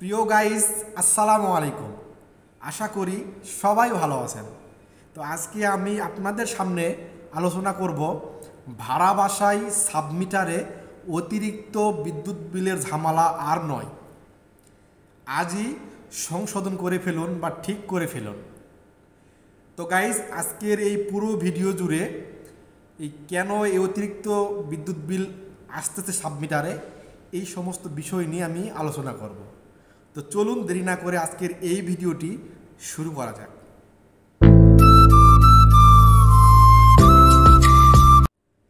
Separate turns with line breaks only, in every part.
প্রিয় গাইস, আসসালামু আলাইকুম। আশা করি সবাই ভালো আছেন। তো আজকে আমি আপনাদের সামনে আলোচনা করব ভাড়া বাসায় সাবমিটারে অতিরিক্ত বিদ্যুৎ বিলের ঝামেলা আর নয়। আজই সংশোধন করে ফেলুন বা ঠিক করে ফেলুন। তো গাইস, আজকের এই পুরো ভিডিও জুড়ে কেন এই অতিরিক্ত বিদ্যুৎ বিল আসতেছে সাবমিটারে, এই সমস্ত বিষয় নিয়ে আমি আলোচনা করব। তো চলুন দেরি না করে আজকের এই ভিডিওটি শুরু করা যাক।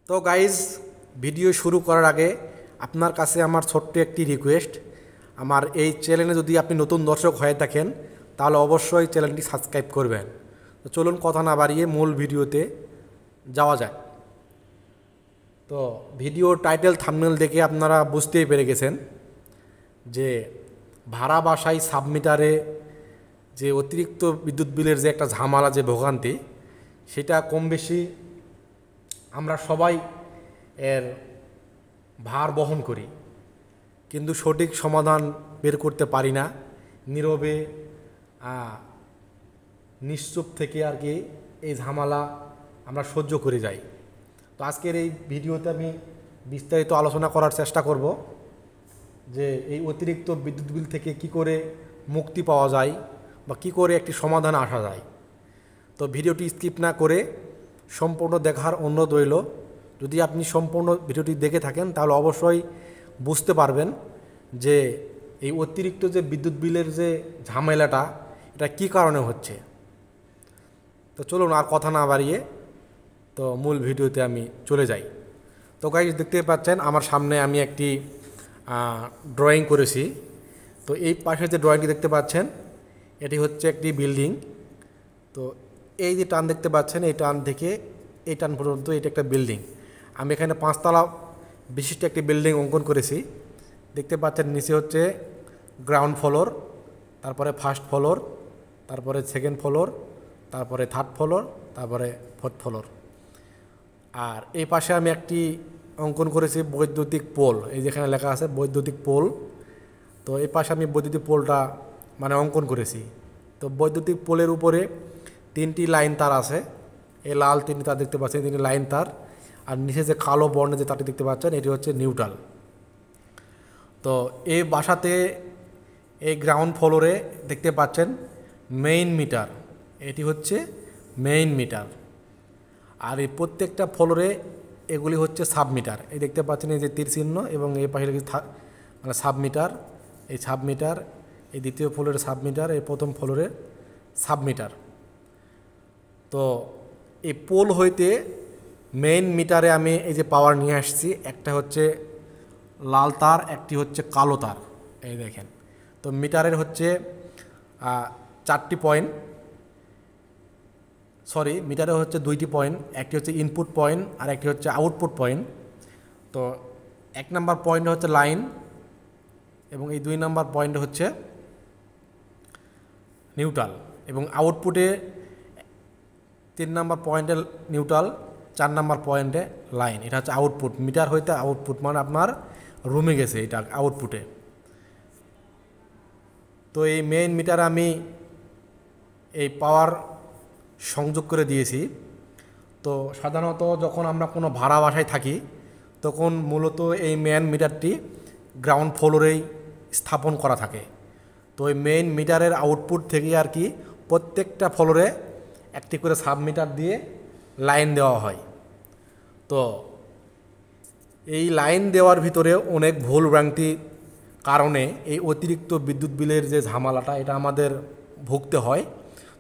তো গাইজ, ভিডিও শুরু করার আগে আপনার কাছে আমার ছোট্ট একটি রিকোয়েস্ট, আমার এই চ্যানেলে যদি আপনি নতুন দর্শক হয়ে থাকেন তাহলে অবশ্যই চ্যানেলটি সাবস্ক্রাইব করবেন। তো চলুন কথা না বাড়িয়ে মূল ভিডিওতে যাওয়া যাক। তো ভিডিও টাইটেল থাম্বনেল দেখে আপনারা বুঝতেই পেরে গেছেন যে ভাড়া বাসায় সাবমিটারে যে অতিরিক্ত বিদ্যুৎ বিলের যে একটা ঝামেলা, যে ভোগান্তি, সেটা কম বেশি আমরা সবাই এর ভার বহন করি, কিন্তু সঠিক সমাধান বের করতে পারি না। নীরবে নিশ্চুপ থেকে আর কি এই ঝামেলা আমরা সহ্য করে যাই। তো আজকের এই ভিডিওতে আমি বিস্তারিত আলোচনা করার চেষ্টা করব যে এই অতিরিক্ত বিদ্যুৎ বিল থেকে কি করে মুক্তি পাওয়া যায় বা কি করে একটি সমাধান আসা যায়। তো ভিডিওটি স্কিপ না করে সম্পূর্ণ দেখার অনুরোধ রইল। যদি আপনি সম্পূর্ণ ভিডিওটি দেখে থাকেন তাহলে অবশ্যই বুঝতে পারবেন যে এই অতিরিক্ত যে বিদ্যুৎ বিলের যে ঝামেলাটা, এটা কী কারণে হচ্ছে। তো চলুন আর কথা না বাড়িয়ে তো মূল ভিডিওতে আমি চলে যাই। তো গাইস, দেখতে পাচ্ছেন আমার সামনে আমি একটি ড্রয়িং করেছি। তো এই পাশে যে ড্রয়িংটি দেখতে পাচ্ছেন, এটি হচ্ছে একটি বিল্ডিং। তো এই যে টান দেখতে পাচ্ছেন, এই টান থেকে এই টান পর্যন্ত এটা একটা বিল্ডিং। আমি এখানে 5 তলা বিশিষ্ট একটি বিল্ডিং অঙ্কন করেছি। দেখতে পাচ্ছেন নিচে হচ্ছে গ্রাউন্ড ফ্লোর, তারপরে ফার্স্ট ফ্লোর, তারপরে সেকেন্ড ফ্লোর, তারপরে থার্ড ফ্লোর, তারপরে ফোর্থ ফ্লোর। আর এই পাশে আমি একটি অঙ্কন করেছি বৈদ্যুতিক পোল। এই যেখানে লেখা আছে বৈদ্যুতিক পোল, তো এই পাশে আমি বৈদ্যুতিক পোলটা অঙ্কন করেছি। তো বৈদ্যুতিক পোলের উপরে 3টি লাইন তার আছে। এই লাল 3টি তার দেখতে পাচ্ছেন, 3টি লাইন তার। আর নিচে যে কালো বর্ণে যে তারটি দেখতে পাচ্ছেন, এটি হচ্ছে নিউট্রাল। তো এই বাসাতে এই গ্রাউন্ড ফ্লোরে দেখতে পাচ্ছেন মেইন মিটার, এটি হচ্ছে মেইন মিটার। আর এই প্রত্যেকটা ফ্লোরে এগুলি হচ্ছে সাবমিটার। এই দেখতে পাচ্ছেন এই যে তীর চিহ্ন, এবং এই পাশে সাবমিটার, এই সাবমিটার, এই দ্বিতীয় ফ্লোরের সাবমিটার, এই প্রথম ফ্লোরের সাবমিটার। তো এই পোল হইতে মেইন মিটারে আমি এই যে পাওয়ার নিয়ে আসছি, একটা হচ্ছে লাল তার, একটি হচ্ছে কালো তার। এই দেখেন, তো মিটারের হচ্ছে 4টি পয়েন্ট, মিটারে হচ্ছে 2টি পয়েন্ট। একটি হচ্ছে ইনপুট পয়েন্ট আর একটি হচ্ছে আউটপুট পয়েন্ট। তো 1 নম্বর পয়েন্ট হচ্ছে লাইন, এবং এই 2 নম্বর পয়েন্ট হচ্ছে নিউট্রাল, এবং আউটপুটে 3 নম্বর পয়েন্টে নিউট্রাল, 4 নম্বর পয়েন্টে লাইন। এটা হচ্ছে আউটপুট। মিটার হইতে আউটপুট আপনার রুমে গেছে, এটা আউটপুটে। তো এই মেইন মিটার আমি এই পাওয়ার সংযোগ করে দিয়েছি। তো সাধারণত যখন আমরা কোনো ভাড়া বাসায় থাকি, তখন মূলত এই মেইন মিটারটি গ্রাউন্ড ফ্লোরেই স্থাপন করা থাকে। তো এই মেইন মিটারের আউটপুট থেকে আর কি প্রত্যেকটা ফ্লোরে একটি করে সাবমিটার দিয়ে লাইন দেওয়া হয়। তো এই লাইন দেওয়ার ভিতরে অনেক ভুল ভ্রান্তি কারণে এই অতিরিক্ত বিদ্যুৎ বিলের যে ঝামেলাটা, এটা আমাদের ভুগতে হয়।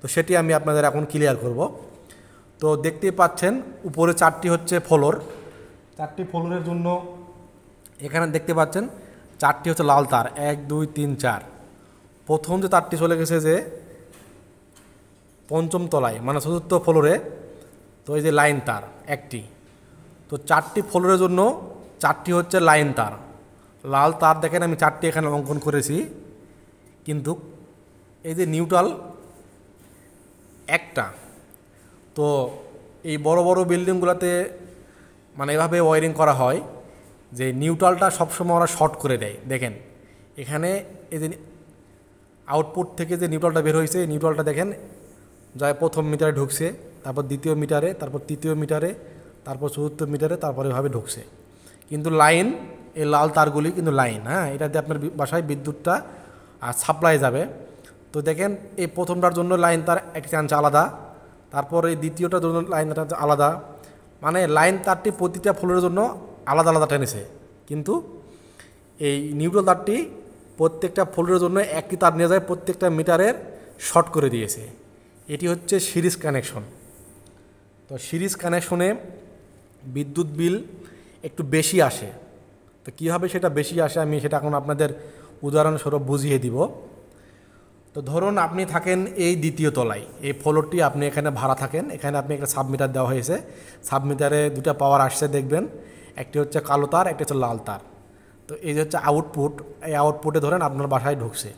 তো সেটি আমি আপনাদের এখন ক্লিয়ার করব। তো দেখতেই পাচ্ছেন উপরে 4টি হচ্ছে ফ্লোর। 4টি ফ্লোরের জন্য এখানে দেখতে পাচ্ছেন 4টি হচ্ছে লাল তার, 1 2 3 4। প্রথম যে তারটি চলে গেছে যে 5ম তলায়, 4র্থ ফ্লোরে। তো এই যে লাইন তার একটি। তো 4টি ফ্লোরের জন্য 4টি হচ্ছে লাইন তার। লাল তার দেখেন আমি 4টি এখানে অঙ্কন করেছি, কিন্তু এই যে নিউট্রাল একটা। তো এই বড় বড় বিল্ডিংগুলোতে এভাবে ওয়ারিং করা হয় যে নিউট্রালটা সবসময় ওরা শর্ট করে দেয়। দেখেন এখানে এই যে আউটপুট থেকে যে নিউট্রালটা বের হয়েছে এই নিউট্রালটা দেখেন যায় প্রথম মিটারে ঢুকছে, তারপর দ্বিতীয় মিটারে, তারপর তৃতীয় মিটারে, তারপর চতুর্থ মিটারে, তারপর এভাবে ঢুকছে। কিন্তু লাইন, এই লাল তারগুলি কিন্তু লাইন, হ্যাঁ, এটা দিয়ে আপনার বাসায় বিদ্যুৎটা সাপ্লাই যাবে। তো দেখেন এই প্রথমটার জন্য লাইন তার একটি আনছে আলাদা, তারপর এই দ্বিতীয়টার জন্য লাইন তার আলাদা, মানে লাইন তারটি প্রতিটা ফ্লোরের জন্য আলাদা আলাদা টেনেছে। কিন্তু এই নিউট্রাল তারটি প্রত্যেকটা ফ্লোরের জন্য একটি তার নিয়ে যায়, প্রত্যেকটা মিটারের শর্ট করে দিয়েছে। এটি হচ্ছে সিরিজ কানেকশন। তো সিরিজ কানেকশনে বিদ্যুৎ বিল একটু বেশি আসে। তো কীভাবে সেটা বেশি আসে আমি সেটা এখন আপনাদের উদাহরণস্বরূপ বুঝিয়ে দিব। তো ধরুন আপনি থাকেন এই দ্বিতীয় তলায়, এই ফ্লোরটি আপনি এখানে ভাড়া থাকেন, এখানে আপনি একটা সাবমিটার দেওয়া হয়েছে, সাবমিটারে দুটা পাওয়ার আসছে দেখবেন, একটি হচ্ছে কালো তার, একটি হচ্ছে লাল তার। তো এই যে হচ্ছে আউটপুট, এই আউটপুটে ধরেন আপনার বাসায় ঢুকছে।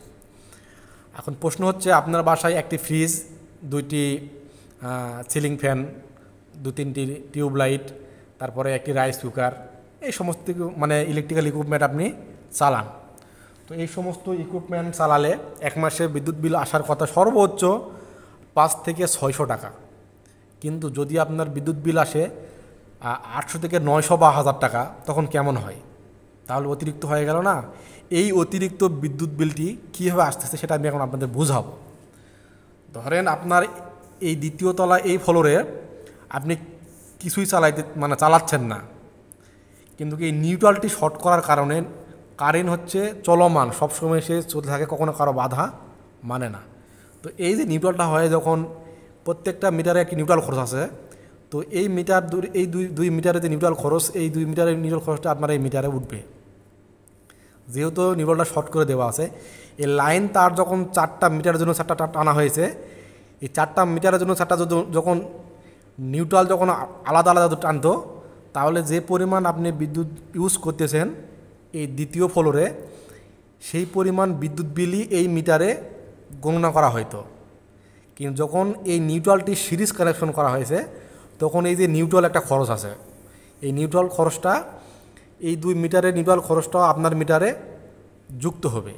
এখন প্রশ্ন হচ্ছে আপনার বাসায় একটি ফ্রিজ, দুইটি সিলিং ফ্যান, দু তিনটি টিউব লাইট, তারপরে একটি রাইস কুকার, এই সমস্ত মানে ইলেকট্রিক্যাল ইকুইপমেন্ট আপনি চালান। তো এই সমস্ত ইকুইপমেন্ট চালালে এক মাসে বিদ্যুৎ বিল আসার কথা সর্বোচ্চ 5 থেকে 600 টাকা। কিন্তু যদি আপনার বিদ্যুৎ বিল আসে 800 থেকে 900 বা 1000 টাকা, তখন কেমন হয়? তাহলে অতিরিক্ত হয়ে গেল না? এই অতিরিক্ত বিদ্যুৎ বিলটি কীভাবে আসতেছে সেটা আমি এখন আপনাদের বুঝাবো। ধরেন আপনার এই দ্বিতীয় তলা এই ফ্লোরে আপনি কিছুই চালাচ্ছেন না, কিন্তু এই নিউট্রালটি শর্ট করার কারণে কারেন্ট হচ্ছে চলমান, সবসময় সে চলতে থাকে, কখনো কারো বাধা মানে না। তো এই যে নিউট্রালটা হয় যখন, প্রত্যেকটা মিটারে একটি নিউট্রাল খরচ আছে, তো এই মিটার এই দুই মিটারে যে নিউট্রাল খরচ, এই 2 মিটারের নিউট্রাল খরচটা আপনার এই মিটারে উঠবে। যেহেতু নিউট্রালটা শর্ট করে দেওয়া আছে, এই লাইন তার যখন 4টা মিটারের জন্য 4টা টানা হয়েছে, এই 4টা মিটারের জন্য 4টা যখন নিউট্রাল যখন আলাদা আলাদা টানতো, তাহলে যে পরিমাণ আপনি বিদ্যুৎ ইউজ করতেছেন এই দ্বিতীয় ফ্লোরে, সেই পরিমাণ বিদ্যুৎ বিলই এই মিটারে গণনা করা হয়তো। কিন্তু যখন এই নিউট্রালটি সিরিজ কানেকশন করা হয়েছে, তখন এই যে নিউট্রাল একটা খরচ আছে, এই নিউট্রাল খরচটা, এই 2 মিটারের নিউট্রাল খরচটাও আপনার মিটারে যুক্ত হবে।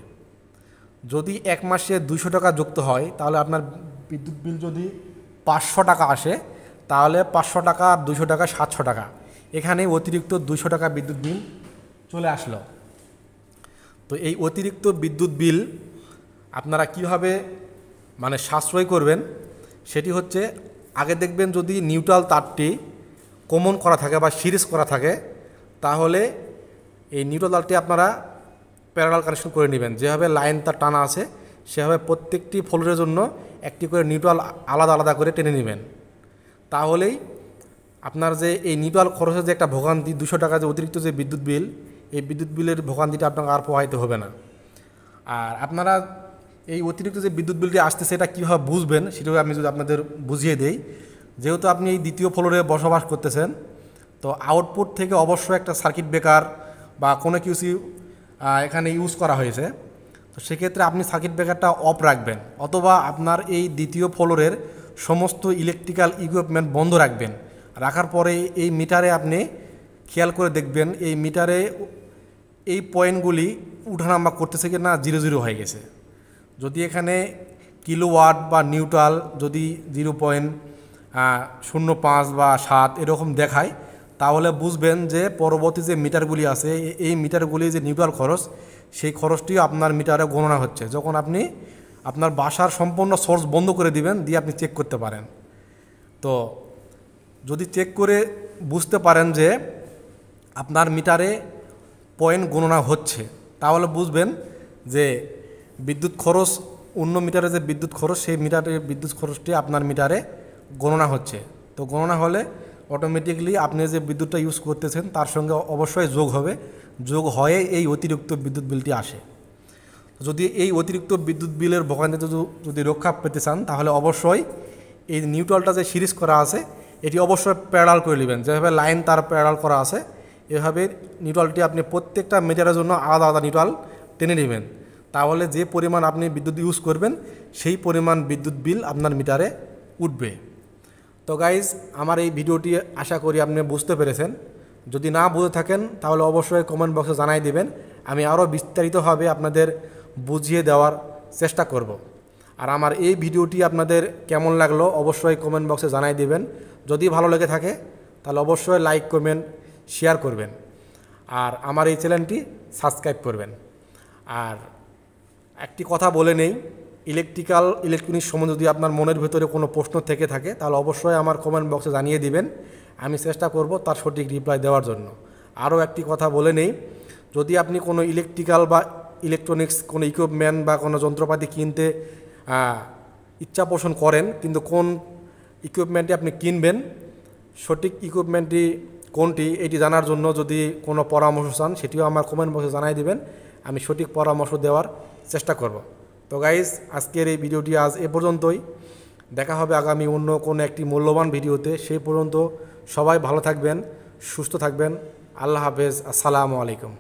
যদি এক মাসে 200 টাকা যুক্ত হয়, তাহলে আপনার বিদ্যুৎ বিল যদি 500 টাকা আসে, তাহলে 500 টাকা আর 200 টাকা 700 টাকা, এখানে অতিরিক্ত 200 টাকা বিদ্যুৎ বিল চলে আসলো। তো এই অতিরিক্ত বিদ্যুৎ বিল আপনারা কীভাবে মানে সাশ্রয় করবেন, সেটি হচ্ছে, আগে দেখবেন যদি নিউট্রাল তারটি কমন করা থাকে বা সিরিজ করা থাকে, তাহলে এই নিউট্রাল তারটি আপনারা প্যারালাল কানেকশন করে নেবেন। যেভাবে লাইন তার টানা আছে, সেভাবে প্রত্যেকটি ফ্লোরের জন্য একটি করে নিউট্রাল আলাদা আলাদা করে টেনে নেবেন। তাহলেই আপনার যে এই নিউট্রাল খরচের যে একটা ভোগান্তি, 200 টাকা যে অতিরিক্ত যে বিদ্যুৎ বিল, এই বিদ্যুৎ বিলের ভোগান্তিটা আপনাকে আর প্রবাহিত হবে না। আর আপনারা এই অতিরিক্ত যে বিদ্যুৎ বিলটি আসছে সেটা কীভাবে বুঝবেন, সেটাও আমি যদি আপনাদের বুঝিয়ে দেই। যেহেতু আপনি এই দ্বিতীয় ফ্লোরে বসবাস করতেছেন, তো আউটপুট থেকে অবশ্যই একটা সার্কিট ব্রেকার বা কোনো কিছু এখানে ইউজ করা হয়েছে। তো সেক্ষেত্রে আপনি সার্কিট ব্রেকারটা অফ রাখবেন, অথবা আপনার এই দ্বিতীয় ফ্লোরের সমস্ত ইলেকট্রিক্যাল ইকুইপমেন্ট বন্ধ রাখবেন। রাখার পরে এই মিটারে আপনি খেয়াল করে দেখবেন, এই মিটারে এই পয়েন্টগুলি উঠানামা করতেছে কি না, 0 হয়ে গেছে। যদি এখানে কিলোওয়াট বা নিউট্রাল যদি 0.05 বা 7 এরকম দেখায়, তাহলে বুঝবেন যে পরবর্তী যে মিটারগুলি আছে, এই মিটারগুলি যে নিউট্রাল খরচ, সেই খরচটিও আপনার মিটারে গণনা হচ্ছে। যখন আপনি আপনার বাসার সম্পূর্ণ সোর্স বন্ধ করে দিবেন, দিয়ে আপনি চেক করতে পারেন। তো যদি চেক করে বুঝতে পারেন যে আপনার মিটারে পয়েন্ট গণনা হচ্ছে, তাহলে বুঝবেন যে বিদ্যুৎ খরচ, অন্য মিটারে যে বিদ্যুৎ খরচ, সেই মিটারের বিদ্যুৎ খরচটি আপনার মিটারে গণনা হচ্ছে। তো গণনা হলে অটোমেটিকলি আপনি যে বিদ্যুৎটা ইউজ করতেছেন তার সঙ্গে অবশ্যই যোগ হবে, যোগ হয়ে এই অতিরিক্ত বিদ্যুৎ বিলটি আসে। যদি এই অতিরিক্ত বিদ্যুৎ বিলের ভোগান্তিতে যদি রক্ষা পেতে চান, তাহলে অবশ্যই এই নিউট্রালটা যে সিরিজ করা আছে, এটি অবশ্যই প্যারালাল করে নেবেন। যেভাবে লাইন তার প্যারালাল করা আছে, এভাবে নিউট্রালটি আপনি প্রত্যেকটা মিটারের জন্য আলাদা আলাদা নিউট্রাল টেনে নেবেন। তাহলে যে পরিমাণ আপনি বিদ্যুৎ ইউজ করবেন, সেই পরিমাণ বিদ্যুৎ বিল আপনার মিটারে উঠবে। তো গাইজ, আমার এই ভিডিওটি আশা করি আপনি বুঝতে পেরেছেন। যদি না বুঝে থাকেন, তাহলে অবশ্যই কমেন্ট বক্সে জানাই দেবেন, আমি আরও বিস্তারিতভাবে আপনাদের বুঝিয়ে দেওয়ার চেষ্টা করব। আর আমার এই ভিডিওটি আপনাদের কেমন লাগলো অবশ্যই কমেন্ট বক্সে জানাই দিবেন। যদি ভালো লেগে থাকে তাহলে অবশ্যই লাইক করবেন, শেয়ার করবেন, আর আমার এই চ্যানেলটি সাবস্ক্রাইব করবেন। আর একটি কথা বলে নেই, ইলেকট্রনিক্স সম্বন্ধে যদি আপনার মনের ভিতরে কোনো প্রশ্ন থেকে থাকে তাহলে অবশ্যই আমার কমেন্ট বক্সে জানিয়ে দিবেন, আমি চেষ্টা করব তার সঠিক রিপ্লাই দেওয়ার জন্য। আরও একটি কথা বলে নেই, যদি আপনি কোনো ইলেকট্রিক্যাল বা ইলেকট্রনিক্স কোনো ইকুইপমেন্ট বা কোনো যন্ত্রপাতি কিনতে ইচ্ছা পোষণ করেন, কিন্তু কোন ইকুইপমেন্টটি আপনি কিনবেন, সঠিক ইকুইপমেন্টটি কোনটি এটি জানার জন্য যদি কোনো পরামর্শ চান সেটিও আমার কমেন্ট বক্সে জানাই দিবেন, আমি সঠিক পরামর্শ দেওয়ার চেষ্টা করব। তো গাইজ, আজকের এই ভিডিওটি আজ এ পর্যন্তই। দেখা হবে আগামী অন্য কোনো একটি মূল্যবান ভিডিওতে। সেই পর্যন্ত সবাই ভালো থাকবেন, সুস্থ থাকবেন। আল্লাহ হাফেজ। আসসালামু আলাইকুম।